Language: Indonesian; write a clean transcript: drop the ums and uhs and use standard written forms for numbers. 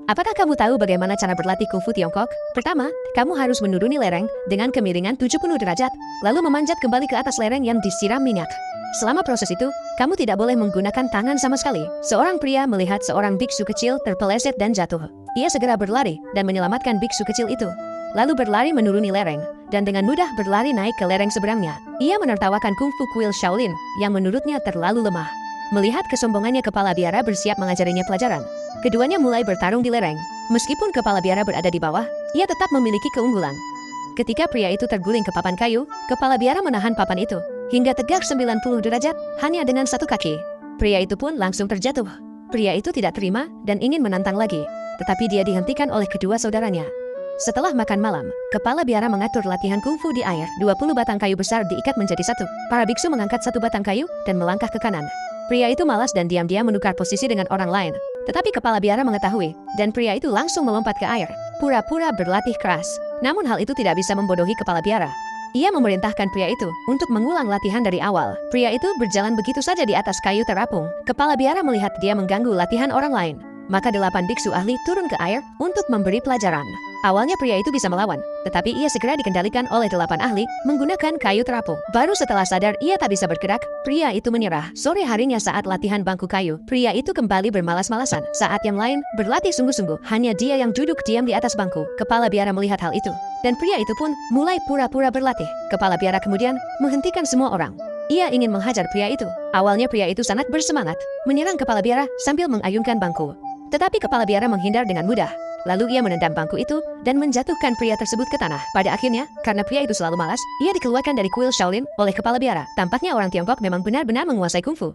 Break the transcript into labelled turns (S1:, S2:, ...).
S1: Apakah kamu tahu bagaimana cara berlatih kungfu Tiongkok? Pertama, kamu harus menuruni lereng dengan kemiringan 70 derajat, lalu memanjat kembali ke atas lereng yang disiram minyak. Selama proses itu, kamu tidak boleh menggunakan tangan sama sekali. Seorang pria melihat seorang biksu kecil terpeleset dan jatuh. Ia segera berlari dan menyelamatkan biksu kecil itu. Lalu berlari menuruni lereng, dan dengan mudah berlari naik ke lereng seberangnya. Ia menertawakan kungfu kuil Shaolin yang menurutnya terlalu lemah. Melihat kesombongannya, kepala biara bersiap mengajarinya pelajaran. Keduanya mulai bertarung di lereng. Meskipun kepala biara berada di bawah, ia tetap memiliki keunggulan. Ketika pria itu terguling ke papan kayu, kepala biara menahan papan itu hingga tegak 90 derajat hanya dengan satu kaki. Pria itu pun langsung terjatuh. Pria itu tidak terima dan ingin menantang lagi, tetapi dia dihentikan oleh kedua saudaranya. Setelah makan malam, kepala biara mengatur latihan kungfu di air. 20 batang kayu besar diikat menjadi satu. Para biksu mengangkat satu batang kayu dan melangkah ke kanan. Pria itu malas dan diam-diam menukar posisi dengan orang lain. Tetapi kepala biara mengetahui, dan pria itu langsung melompat ke air, pura-pura berlatih keras. Namun hal itu tidak bisa membodohi kepala biara. Ia memerintahkan pria itu untuk mengulang latihan dari awal. Pria itu berjalan begitu saja di atas kayu terapung. Kepala biara melihat dia mengganggu latihan orang lain. Maka 8 biksu ahli turun ke air untuk memberi pelajaran. Awalnya pria itu bisa melawan, tetapi ia segera dikendalikan oleh 8 ahli menggunakan kayu terapung. Baru setelah sadar ia tak bisa bergerak, pria itu menyerah. Sore harinya saat latihan bangku kayu, pria itu kembali bermalas-malasan. Saat yang lain berlatih sungguh-sungguh, hanya dia yang duduk diam di atas bangku. Kepala biara melihat hal itu, dan pria itu pun mulai pura-pura berlatih. Kepala biara kemudian menghentikan semua orang. Ia ingin menghajar pria itu. Awalnya pria itu sangat bersemangat, menyerang kepala biara sambil mengayunkan bangku. Tetapi kepala biara menghindar dengan mudah. Lalu ia menendang bangku itu dan menjatuhkan pria tersebut ke tanah. Pada akhirnya, karena pria itu selalu malas, ia dikeluarkan dari kuil Shaolin oleh kepala biara. Tampaknya orang Tiongkok memang benar-benar menguasai kungfu.